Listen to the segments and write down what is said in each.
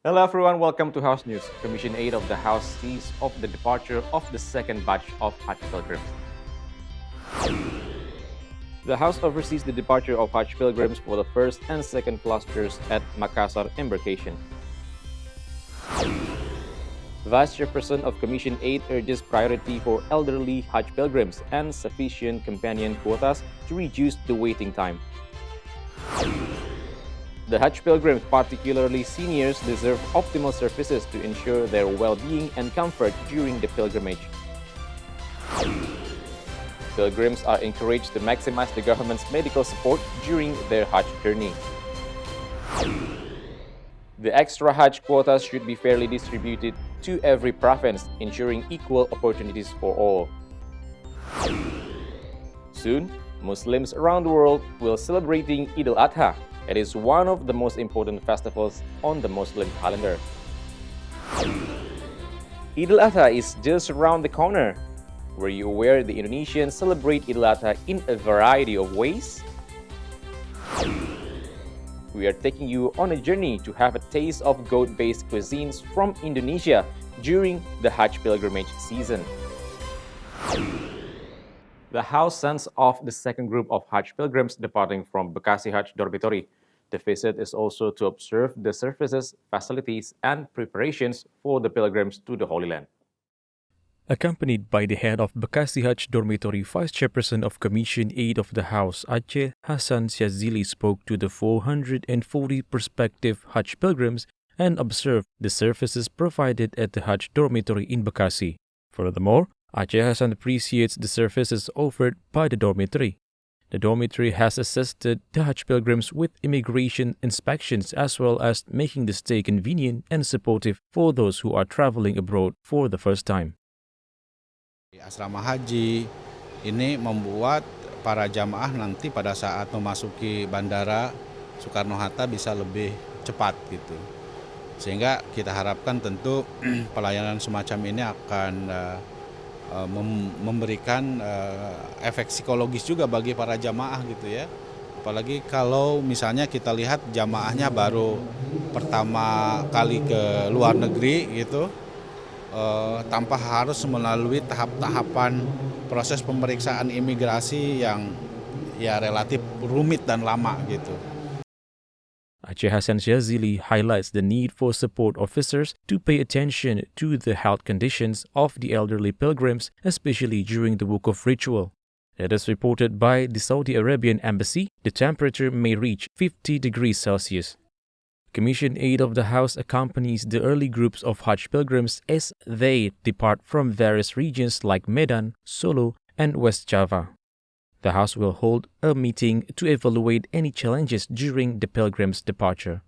Hello everyone, welcome to House News. Commission 8 of the House sees of the departure of the second batch of Hajj pilgrims. The House oversees the departure of Hajj pilgrims for the first and second clusters at Makassar embarkation. Vice Chairperson of Commission 8 urges priority for elderly Hajj pilgrims and sufficient companion quotas to reduce the waiting time. The Hajj pilgrims, particularly seniors, deserve optimal services to ensure their well-being and comfort during the pilgrimage. Pilgrims are encouraged to maximize the government's medical support during their Hajj journey. The extra Hajj quotas should be fairly distributed to every province, ensuring equal opportunities for all. Soon, Muslims around the world will celebrating Eid al-Adha. It is one of the most important festivals on the Muslim calendar. Eid al-Adha is just around the corner. Were you aware the Indonesians celebrate Eid al-Adha in a variety of ways? We are taking you on a journey to have a taste of goat-based cuisines from Indonesia during the Hajj pilgrimage season. The House sends off the second group of Hajj pilgrims departing from Bekasi Hajj dormitory. The visit is also to observe the services, facilities, and preparations for the pilgrims to the Holy Land. Accompanied by the head of Bekasi Hajj Dormitory, Vice Chairperson of Commission 8 of the House, Aceh Hassan Syazili spoke to the 440 prospective Hajj pilgrims and observed the services provided at the Hajj Dormitory in Bekasi. Furthermore, Aceh Hassan appreciates the services offered by the dormitory. The dormitory has assisted the Hajj pilgrims with immigration inspections as well as making the stay convenient and supportive for those who are traveling abroad for the first time. Asrama haji ini membuat para jamaah nanti pada saat memasuki bandara Soekarno-Hatta bisa lebih cepat gitu. Sehingga kita harapkan tentu pelayanan semacam ini akan memberikan efek psikologis juga bagi para jamaah gitu ya. Apalagi kalau misalnya kita lihat jamaahnya baru pertama kali ke luar negeri gitu, tanpa harus melalui tahap-tahapan proses pemeriksaan imigrasi yang ya relatif rumit dan lama gitu. Aceh Hassan Syazili highlights the need for support officers to pay attention to the health conditions of the elderly pilgrims, especially during the Wukuf ritual. It is reported by the Saudi Arabian Embassy the temperature may reach 50 degrees Celsius. Commission 8 of the House accompanies the early groups of Hajj pilgrims as they depart from various regions like Medan, Solo, and West Java. The House will hold a meeting to evaluate any challenges during the pilgrims' departure.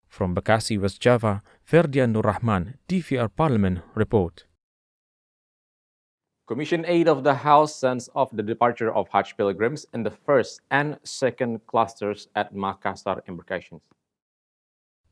From Bekasi, West Java, Ferdian Nur Rahman, TVR Parlemen, report. Commission 8 of the House sends off the departure of Hajj pilgrims in the first and second clusters at Makassar embarkations.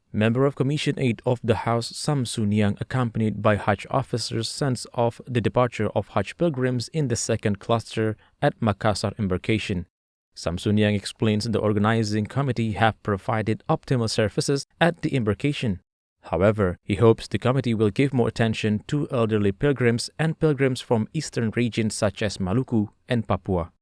Member of Commission 8 of the House Samsun Yang, accompanied by Hajj officers, sends off the departure of Hajj pilgrims in the second cluster at Makassar embarkation. Samsun Yang explains the organizing committee have provided optimal services at the embarkation. However, he hopes the committee will give more attention to elderly pilgrims and pilgrims from eastern regions such as Maluku and Papua.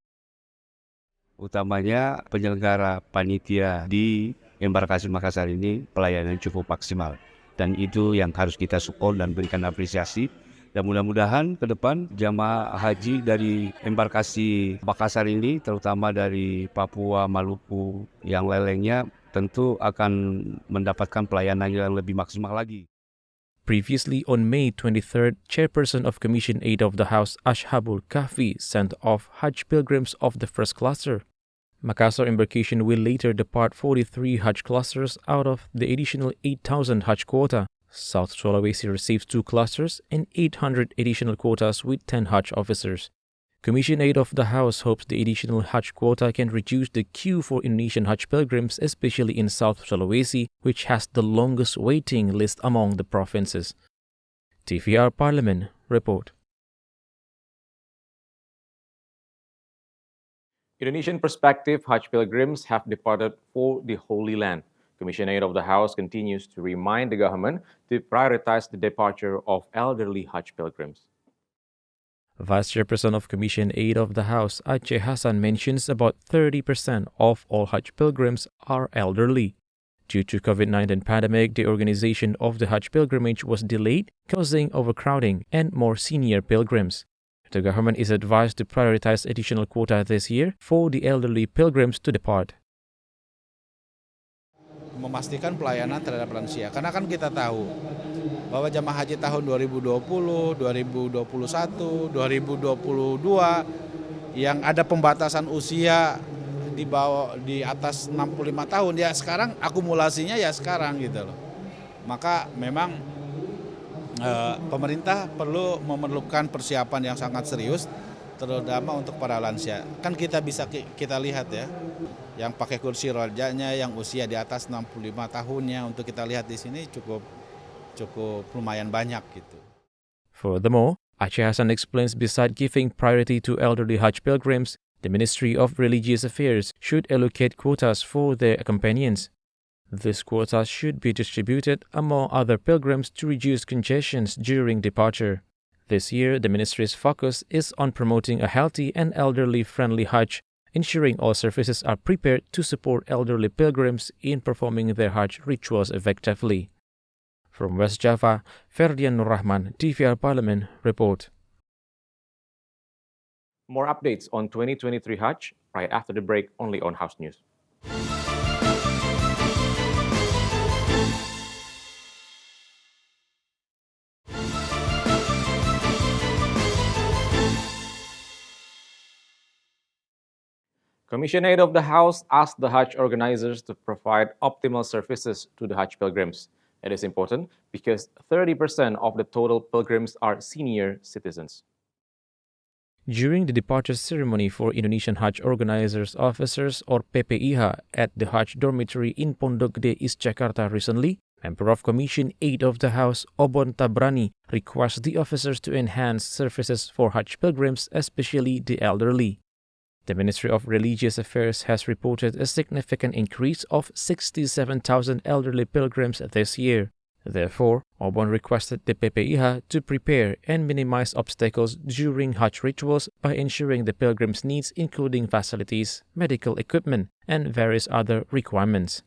Utamanya penyelenggara panitia di embarkasi Makassar ini pelayanan cukup maksimal, dan itu yang harus kita support dan berikan apresiasi. Dan mudah-mudahan ke depan jamaah haji dari embarkasi Makassar ini, terutama dari Papua, Maluku, yang lainnya, tentu akan mendapatkan pelayanan yang lebih maksimal lagi. Previously, on May 23rd, Chairperson of Commission 8 of the House, Ashabul Kahfi, sent off Hajj pilgrims of the first cluster. Makassar embarkation will later depart 43 Hajj clusters out of the additional 8,000 Hajj quota. South Sulawesi receives 2 clusters and 800 additional quotas with 10 Hajj officers. Commission 8 of the House hopes the additional Hajj quota can reduce the queue for Indonesian Hajj pilgrims, especially in South Sulawesi, which has the longest waiting list among the provinces. TVR Parlemen, report. Indonesian prospective Hajj pilgrims have departed for the Holy Land. Commission 8 of the House continues to remind the government to prioritize the departure of elderly Hajj pilgrims. Vice Chairperson of Commission 8 of the House, Aceh Hassan, mentions about 30% of all Hajj pilgrims are elderly. Due to COVID-19 pandemic, the organization of the Hajj pilgrimage was delayed, causing overcrowding and more senior pilgrims. The government is advised to prioritize additional quota this year for the elderly pilgrims to depart. Memastikan pelayanan terhadap lansia. Karena kan kita tahu bahwa jamaah haji tahun 2020, 2021, 2022 yang ada pembatasan usia di atas 65 tahun ya sekarang akumulasinya ya sekarang gitu loh. Maka memang pemerintah perlu memerlukan persiapan yang sangat serius terutama untuk para lansia. Kan kita lihat ya, yang pakai kursi rodanya, yang usia di atas 65 tahunnya, untuk kita lihat di sini cukup lumayan banyak gitu. Furthermore, Aceh Hassan explains beside giving priority to elderly Hajj pilgrims, the Ministry of Religious Affairs should allocate quotas for their companions. These quotas should be distributed among other pilgrims to reduce congestions during departure. This year, the ministry's focus is on promoting a healthy and elderly-friendly Hajj, ensuring all services are prepared to support elderly pilgrims in performing their Hajj rituals effectively. From West Java, Ferdian Nur Rahman, TVR Parlemen, report. More updates on 2023 Hajj right after the break only on House News. Commission 8 of the House asked the Hajj organizers to provide optimal services to the Hajj pilgrims. It is important because 30% of the total pilgrims are senior citizens. During the departure ceremony for Indonesian Hajj Organizers Officers or PPIH at the Hajj dormitory in Pondok Gede, East Jakarta recently, Member of Commission 8 of the House, Obon Tabrani, requests the officers to enhance services for Hajj pilgrims, especially the elderly. The Ministry of Religious Affairs has reported a significant increase of 67,000 elderly pilgrims this year. Therefore, Obon requested the PPIH to prepare and minimize obstacles during Hajj rituals by ensuring the pilgrims' needs, including facilities, medical equipment, and various other requirements.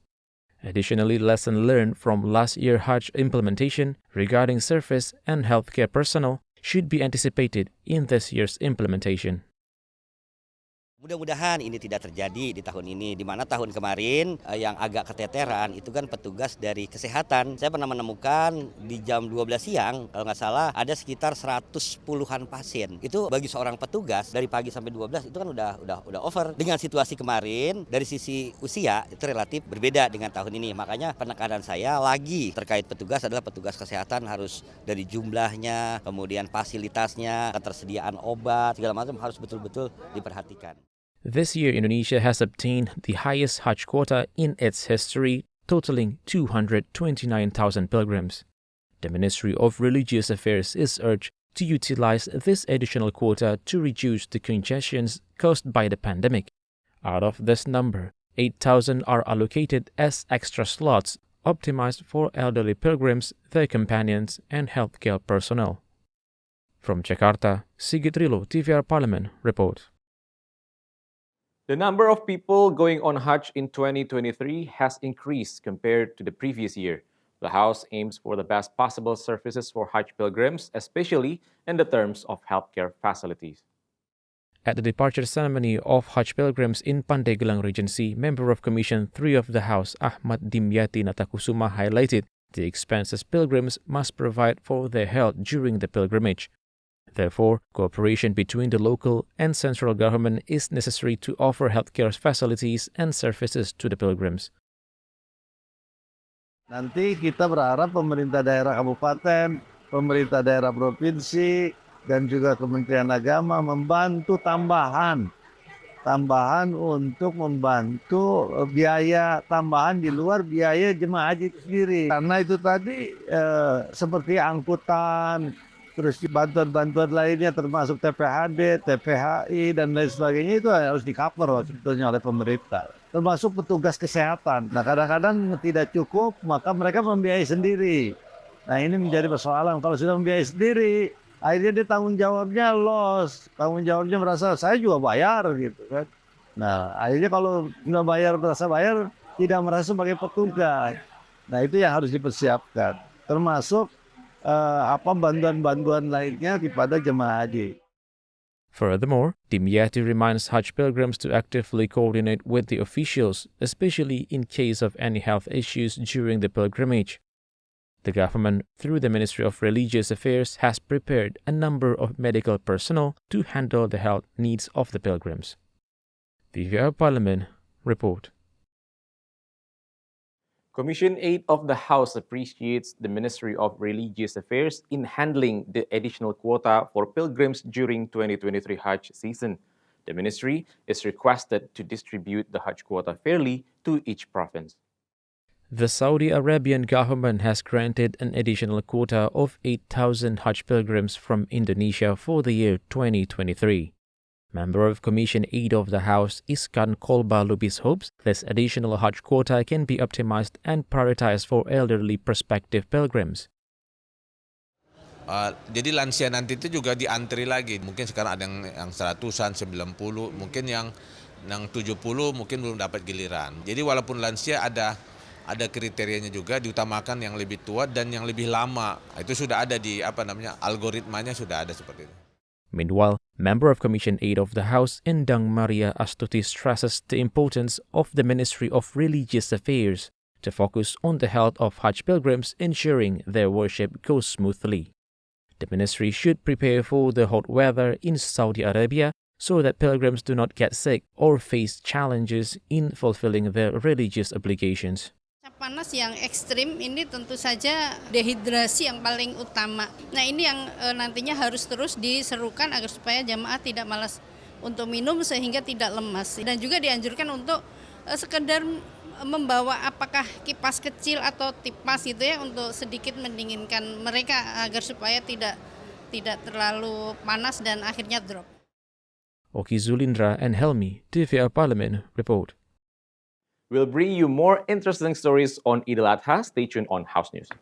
Additionally, lessons learned from last year's Hajj implementation regarding service and healthcare personnel should be anticipated in this year's implementation. Mudah-mudahan ini tidak terjadi di tahun ini, di mana tahun kemarin yang agak keteteran itu kan petugas dari kesehatan. Saya pernah menemukan di jam 12 siang, kalau nggak salah, ada sekitar 110-an pasien. Itu bagi seorang petugas dari pagi sampai 12 itu kan udah over. Dengan situasi kemarin, dari sisi usia itu relatif berbeda dengan tahun ini. Makanya penekanan saya lagi terkait petugas adalah petugas kesehatan harus dari jumlahnya, kemudian fasilitasnya, ketersediaan obat, segala macam harus betul-betul diperhatikan. This year, Indonesia has obtained the highest Hajj quota in its history, totaling 229,000 pilgrims. The Ministry of Religious Affairs is urged to utilize this additional quota to reduce the congestions caused by the pandemic. Out of this number, 8,000 are allocated as extra slots optimized for elderly pilgrims, their companions, and healthcare personnel. From Jakarta, Sigit Rilo, TVR Parlemen, report. The number of people going on Hajj in 2023 has increased compared to the previous year. The House aims for the best possible services for Hajj pilgrims, especially in the terms of healthcare facilities. At the departure ceremony of Hajj pilgrims in Pandeglang Regency, Member of Commission 3 of the House, Ahmad Dimyati Natakusuma, highlighted the expenses pilgrims must provide for their health during the pilgrimage. Therefore, cooperation between the local and central government is necessary to offer healthcare facilities and services to the pilgrims. Nanti kita berharap pemerintah daerah kabupaten, pemerintah daerah provinsi, dan juga Kementerian Agama membantu tambahan untuk membantu biaya tambahan di luar biaya jemaah haji itu sendiri. Karena itu tadi seperti angkutan, terus bantuan-bantuan lainnya termasuk TPHD, TPHI, dan lain sebagainya itu harus di-cover sebetulnya oleh pemerintah. termasuk petugas kesehatan. Nah, kadang-kadang tidak cukup, maka mereka membiayai sendiri. Nah, ini menjadi persoalan. Kalau sudah membiayai sendiri, akhirnya dia tanggung jawabnya loss. Tanggung jawabnya merasa, saya juga bayar gitu kan. Nah, akhirnya kalau nggak bayar, merasa bayar, tidak merasa sebagai petugas. Nah, itu yang harus dipersiapkan. Termasuk bantuan-bantuan lainnya kepada jemaah haji. Furthermore, Dimyati reminds Hajj pilgrims to actively coordinate with the officials, especially in case of any health issues during the pilgrimage. The government, through the Ministry of Religious Affairs, has prepared a number of medical personnel to handle the health needs of the pilgrims. VVR Parliament report. Commission 8 of the House appreciates the Ministry of Religious Affairs in handling the additional quota for pilgrims during 2023 Hajj season. The ministry is requested to distribute the Hajj quota fairly to each province. The Saudi Arabian government has granted an additional quota of 8,000 Hajj pilgrims from Indonesia for the year 2023. Member of Commission 8 of the House, Iskan Kolba Lubis hopes this additional Hajj quota can be optimized and prioritized for elderly prospective pilgrims. Jadi lansia nanti itu juga diantri lagi. Mungkin sekarang ada yang 100-an, 90, mungkin yang 70 mungkin belum dapat giliran. Jadi walaupun lansia ada kriterianya juga, diutamakan yang lebih tua dan yang lebih lama. Itu sudah ada di algoritmanya sudah ada seperti itu. Meanwhile, member of Commission 8 of the House, Endang Maria Astuti stresses the importance of the Ministry of Religious Affairs to focus on the health of Hajj pilgrims, ensuring their worship goes smoothly. The ministry should prepare for the hot weather in Saudi Arabia so that pilgrims do not get sick or face challenges in fulfilling their religious obligations. Panas yang ekstrim ini tentu saja dehidrasi yang paling utama. Nah, ini yang nantinya harus terus diserukan agar supaya jamaah tidak malas untuk minum sehingga tidak lemas. Dan juga dianjurkan untuk sekedar membawa apakah kipas kecil atau tipas gitu ya untuk sedikit mendinginkan mereka agar supaya tidak terlalu panas dan akhirnya drop. Oki Zulindra and Helmi, TVR Parliament report. We'll bring you more interesting stories on Eid al-Adha. Stay tuned on House News.